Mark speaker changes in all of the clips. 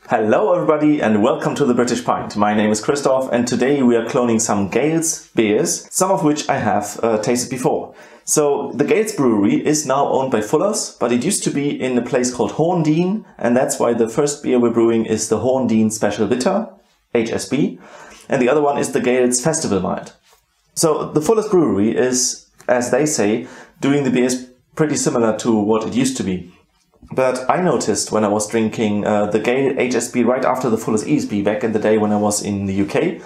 Speaker 1: Hello everybody and welcome to the British Pint. My name is Christoph and today we are cloning some Gales beers, some of which I have tasted before. So the Gales brewery is now owned by Fuller's, but it used to be in a place called Hohendiehen, and that's why the first beer we're brewing is the Hohendiehen Special Bitter, HSB, and the other one is the Gales Festival Mild. So the Fuller's brewery is, as they say, doing the beers pretty similar to what it used to be. But I noticed when I was drinking the Gale HSB right after the Fuller's ESB back in the day when I was in the UK.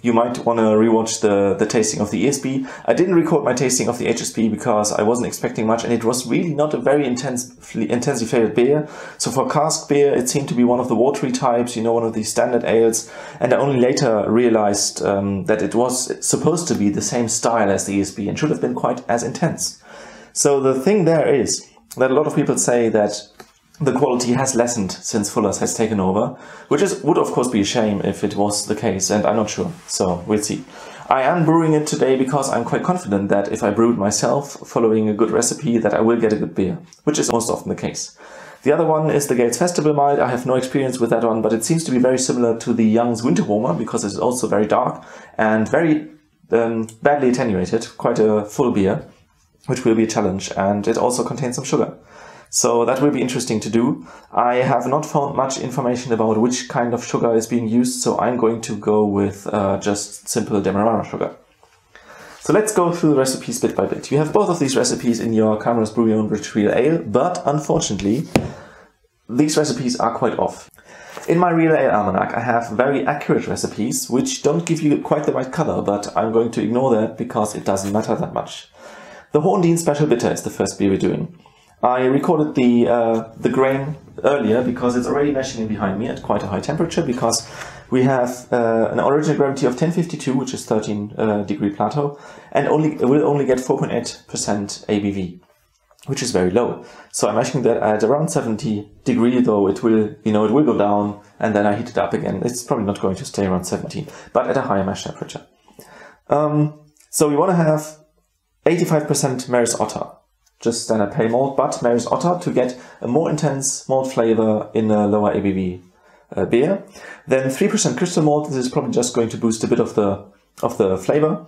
Speaker 1: You might want to rewatch the tasting of the ESB. I didn't record my tasting of the HSB because I wasn't expecting much and it was really not a very intensely flavored beer. So for cask beer it seemed to be one of the watery types, you know, one of these standard ales. And I only later realized that it was supposed to be the same style as the ESB and should have been quite as intense. So the thing there is that a lot of people say that the quality has lessened since Fuller's has taken over, which would of course be a shame if it was the case, and I'm not sure, so we'll see. I am brewing it today because I'm quite confident that if I brew it myself, following a good recipe, that I will get a good beer, which is most often the case. The other one is the Gales Festival Mild. I have no experience with that one, but it seems to be very similar to the Young's Winter Warmer because it's also very dark and very badly attenuated, quite a full beer, which will be a challenge, and it also contains some sugar. So that will be interesting to do. I have not found much information about which kind of sugar is being used, so I'm going to go with just simple Demerara sugar. So let's go through the recipes bit by bit. You have both of these recipes in your Cameron's Brewery Own British Real Ale, but unfortunately, these recipes are quite off. In my Real Ale Almanac, I have very accurate recipes, which don't give you quite the right color, but I'm going to ignore that because it doesn't matter that much. The Hohendiehen Special Bitter is the first beer we're doing. I recorded the grain earlier because it's already meshing in behind me at quite a high temperature because we have an original gravity of 1052, which is 13 degree Plato, and will only get 4.8% ABV, which is very low. So I'm meshing that at around 70 degree, though it will, it will go down and then I heat it up again. It's probably not going to stay around 70, but at a higher mash temperature. So we want to have 85% Maris Otter, just standard pale malt, but Maris Otter to get a more intense malt flavor in a lower ABV beer. Then 3% crystal malt. This is probably just going to boost a bit of the flavor.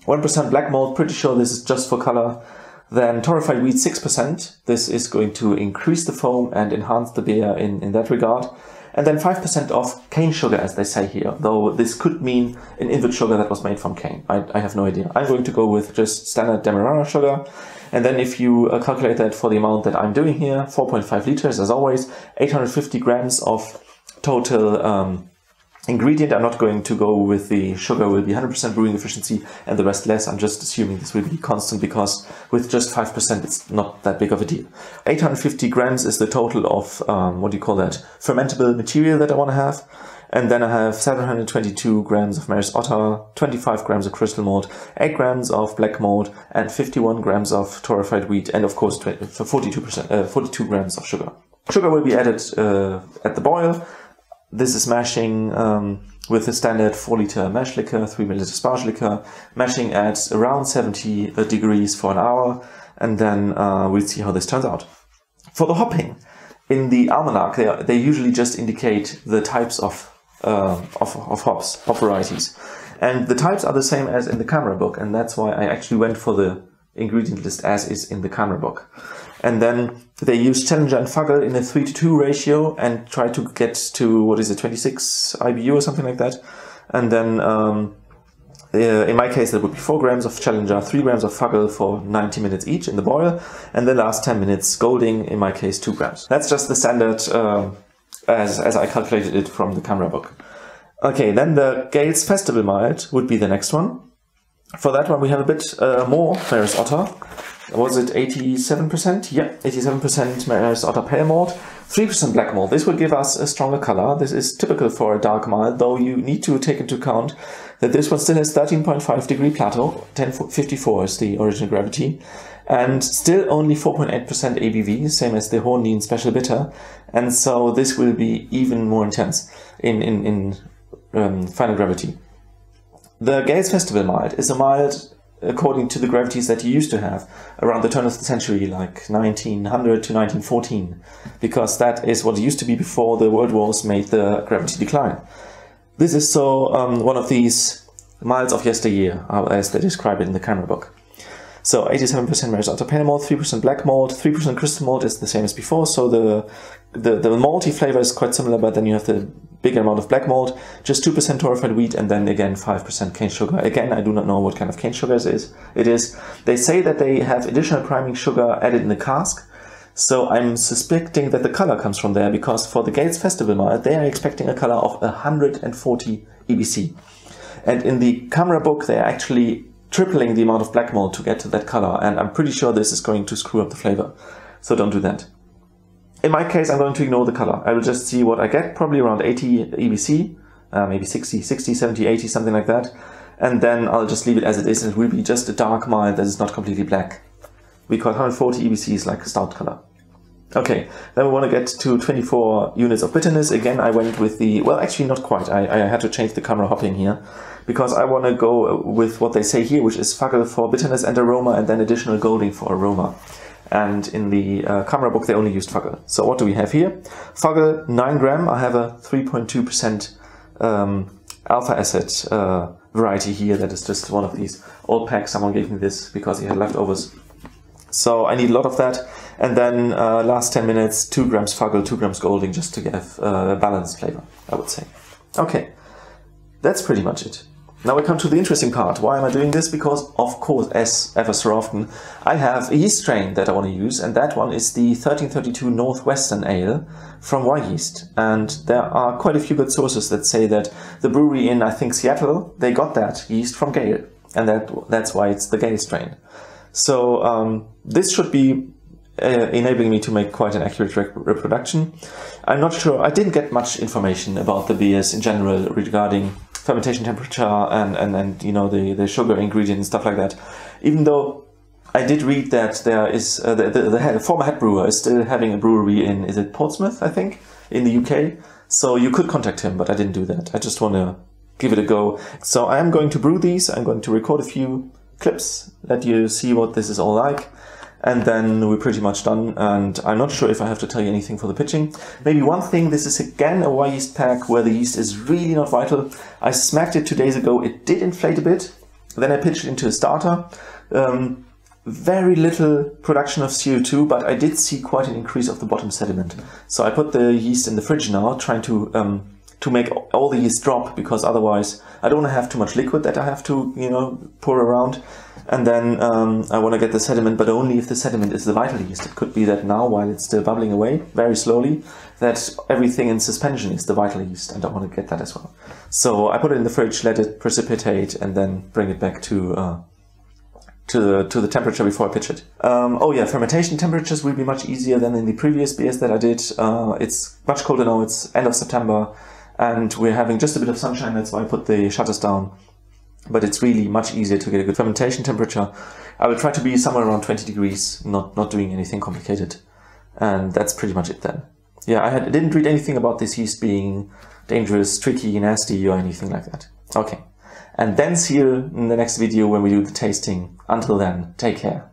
Speaker 1: 1% black malt. Pretty sure this is just for color. Then torrefied wheat 6%. This is going to increase the foam and enhance the beer in that regard. And then 5% of cane sugar, as they say here, though this could mean an input sugar that was made from cane. I have no idea. I'm going to go with just standard Demerara sugar. And then if you calculate that for the amount that I'm doing here, 4.5 liters as always, 850 grams of total ingredient. I'm not going to go with the sugar will be 100% brewing efficiency and the rest less. I'm just assuming this will be constant because with just 5% it's not that big of a deal. 850 grams is the total of, fermentable material that I want to have. And then I have 722 grams of Maris Otter, 25 grams of crystal malt, 8 grams of black malt, and 51 grams of torrefied wheat, and of course 42 grams of sugar. Sugar will be added at the boil. This is mashing with a standard 4 liter mash liquor, 3 milliliter sparge liquor, mashing at around 70 degrees for an hour, and then we'll see how this turns out. For the hopping, in the almanac, they usually just indicate the types of hops, hop varieties. And the types are the same as in the camera book, and that's why I actually went for the ingredient list as is in the camera book. And then they use Challenger and Fuggle in a 3:2 ratio and try to get to, 26 IBU or something like that. And then in my case that would be 4 grams of Challenger, 3 grams of Fuggle for 90 minutes each in the boil, and the last 10 minutes Golding, in my case 2 grams. That's just the standard as I calculated it from the camera book. Okay, then the Gales Festival Mild would be the next one. For that one we have a bit more Maris Otter. Was it 87%? Yeah, 87% Maris Otter pale malt, 3% black malt. This will give us a stronger color. This is typical for a dark mild, though you need to take into account that this one still has 13.5 degree Plato, 1054 is the original gravity, and still only 4.8% ABV, same as the Hohendiehen Special Bitter, and so this will be even more intense in final gravity. The Gales Festival Mild is a mild according to the gravities that you used to have around the turn of the century, like 1900 to 1914, because that is what it used to be before the world wars made the gravity decline. This is so one of these miles of yesteryear, as they describe it in the camera book. So 87% Maris Otter pale malt, 3% black malt, 3% crystal malt is the same as before. So the malty flavor is quite similar, but then you have the bigger amount of black malt, just 2% torrefied wheat, and then again 5% cane sugar. Again, I do not know what kind of cane sugar it is. They say that they have additional priming sugar added in the cask. So I'm suspecting that the color comes from there, because for the Gales Festival malt, they are expecting a color of 140 EBC. And in the camera book, they are actually tripling the amount of black malt to get to that color, and I'm pretty sure this is going to screw up the flavor, so don't do that. In my case, I'm going to ignore the color. I will just see what I get, probably around 80 EBC, maybe 60, 70, 80, something like that, and then I'll just leave it as it is, and it will be just a dark malt that is not completely black. Because 140 EBC is like a stout color. Okay, then we want to get to 24 units of bitterness. Again, I went with the, well, actually not quite. I had to change the camera hopping here, because I want to go with what they say here, which is Fuggle for bitterness and aroma, and then additional Golding for aroma. And in the camera book, they only used Fuggle. So what do we have here? Fuggle 9 gram. I have a 3.2% alpha acid variety here. That is just one of these old packs. Someone gave me this because he had leftovers. So I need a lot of that. And then last 10 minutes, 2 grams Fuggle, 2 grams Golding, just to get a balanced flavor, I would say. Okay, that's pretty much it. Now we come to the interesting part. Why am I doing this? Because, of course, as ever so often, I have a yeast strain that I want to use, and that one is the 1332 Northwestern Ale from Wyeast. And there are quite a few good sources that say that the brewery in, I think, Seattle, they got that yeast from Gale, and that's why it's the Gale strain. So this should be enabling me to make quite an accurate reproduction. I'm not sure, I didn't get much information about the beers in general regarding fermentation temperature and you know, the sugar ingredient and stuff like that. Even though I did read that there is, the former head brewer is still having a brewery in, is it Portsmouth, I think, in the UK? So you could contact him, but I didn't do that. I just want to give it a go. So I am going to brew these, I'm going to record a few clips, let you see what this is all like. And then we're pretty much done, and I'm not sure if I have to tell you anything for the pitching. Maybe one thing, this is again a Wyeast pack where the yeast is really not vital. I smacked it 2 days ago, it did inflate a bit, then I pitched it into a starter. Very little production of CO2, but I did see quite an increase of the bottom sediment. So I put the yeast in the fridge now, trying to make all the yeast drop, because otherwise I don't want to have too much liquid that I have to, you know, pour around. And then I want to get the sediment, but only if the sediment is the vital yeast. It could be that now, while it's still bubbling away very slowly, that everything in suspension is the vital yeast, and I want to get that as well. So I put it in the fridge, let it precipitate, and then bring it back to the temperature before I pitch it. Oh yeah, fermentation temperatures will be much easier than in the previous beers that I did. It's much colder now, it's end of September, and we're having just a bit of sunshine, that's why I put the shutters down. But it's really much easier to get a good fermentation temperature. I will try to be somewhere around 20 degrees, not doing anything complicated. And that's pretty much it then. Yeah, I didn't read anything about this yeast being dangerous, tricky, nasty, or anything like that. Okay. And then see you in the next video when we do the tasting. Until then, take care.